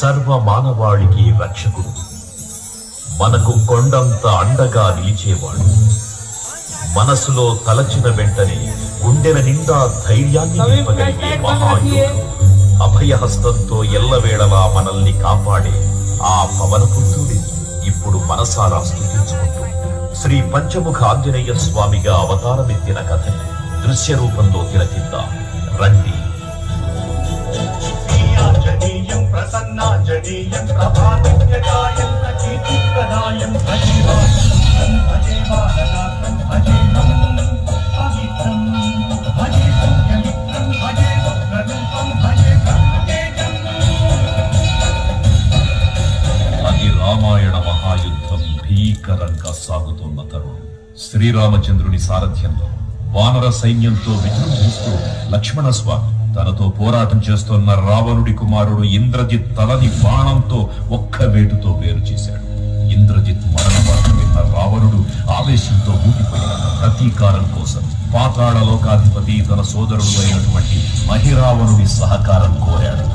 సర్వ మానవాళికి రక్షకుడు, మనకు కొండంత అండగా నిలిచేవాడు, మనసులో తలచిన వెంటనే గుండెల నిండా ధైర్యాన్ని నింపగలిగే మహాయోధుడు, అభయహస్తంతో ఎల్లవేళలా మనల్ని కాపాడే ఆ పవనపుత్రుడి ఇప్పుడు మనసారా స్తుతించుకుంటూ శ్రీ పంచముఖ ఆంజనేయ స్వామిగా అవతారమెత్తిన కథని దృశ్య రూపంలో తిలకిద్దాం రండి. ప్రసన్నాంజనేయం ప్రభాతజ్ఞాయం కీర్తిప్రదాయం అది రామాయణ మహాయుద్ధం భీకరంగా సాగుతున్న తరుణం. శ్రీరామచంద్రుని సారథ్యంలో వానర సైన్యంతో విజృంభిస్తూ లక్ష్మణ స్వామి తనతో పోరాటం చేస్తున్న రావణుడి కుమారుడు ఇంద్రజిత్ తలని బాణంతో ఒక్క వేటుతో వేరు చేశాడు. ఇంద్రజిత్ మరణ వార్త విన్న రావణుడు ఆవేశంతో ఊగిపోయాడు. ప్రతీకారం కోసం పాతాళ లోకాధిపతి తన సోదరుడు అయినటువంటి మహిరావణుడి సహకారం కోరాడు.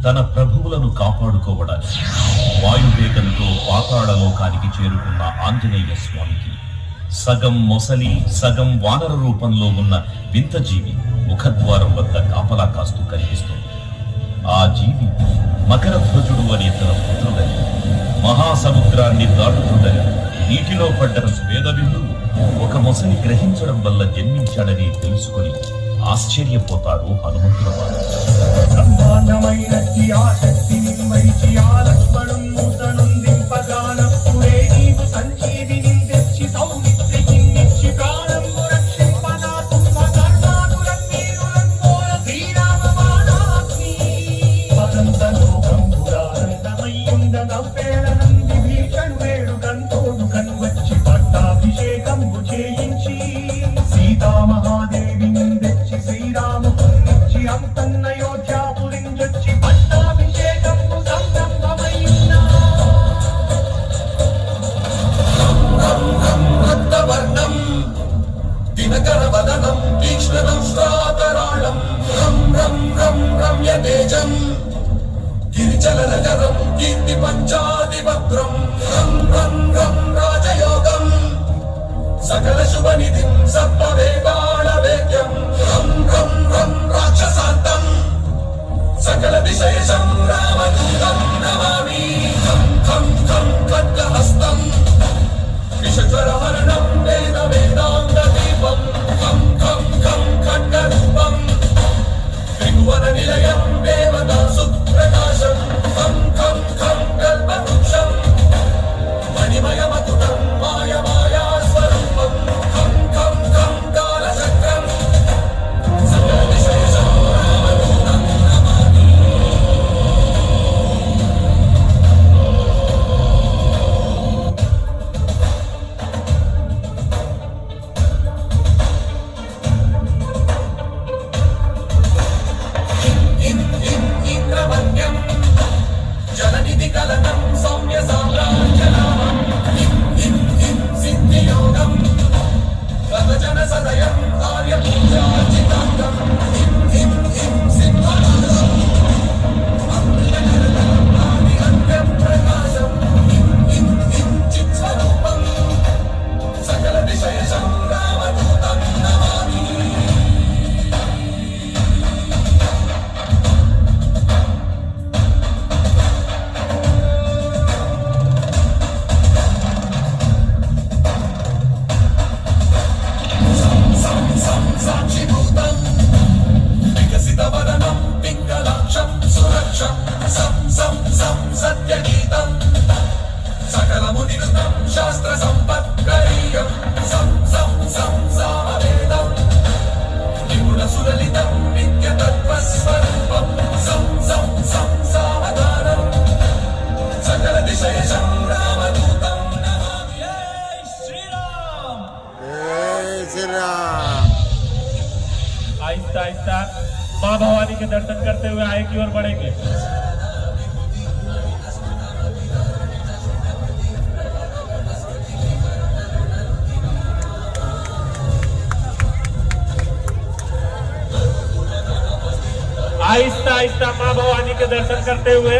తన ప్రభువులను కాపాడుకోవడానికి వాయువేగంతో పాతాళ లోకానికి చేరుకున్న ఆంజనేయ స్వామికి సగం మొసలి సగం వానర రూపంలో ఉన్న వింత జీవి ముఖద్వారం వద్ద కాపలా కాస్తూ కనిపిస్తుంది. ఆ జీవి మకర ధ్వజుడు అనే తన పుత్రుడని, మహాసముద్రాన్ని దాటుతుండగా నీటిలో పడ్డ వేదవిందువు ఒక మొసలి గ్రహించడం వల్ల జన్మించాడని తెలుసుకొని ఆశ్చర్యపోతాడు హనుమంతుల వారు. గిరిచలనగరం కీర్తి పంచాదిభద్రం రం రం రం రాజయోగం సకల శుభనిధిం సర్వవేదాళ వేద్యం రం రం రం రాక్షసాంతం సకల విశేషం రామదూతం నమామి ఖం ఖం ఖం ఖడ్గహస్తం విషజ్వరహరణం వేద వేదాంత దీపం ఖం ఖం ఖం ఖడ్గరూపం త్రిభువన నిలయం దేవతా సుప్రకాశం ఖం ఖం ఖం కల్పవృక్షం మణిమయమతులం మాయమాయా స్వరూపం ఖం ఖం ఖం కాల आहिस्ता आहिस्ता माँ भवानी के दर्शन करते हुए आगे की ओर बढ़ेंगे। आहिस्ता आहिस्ता माँ भवानी के दर्शन करते हुए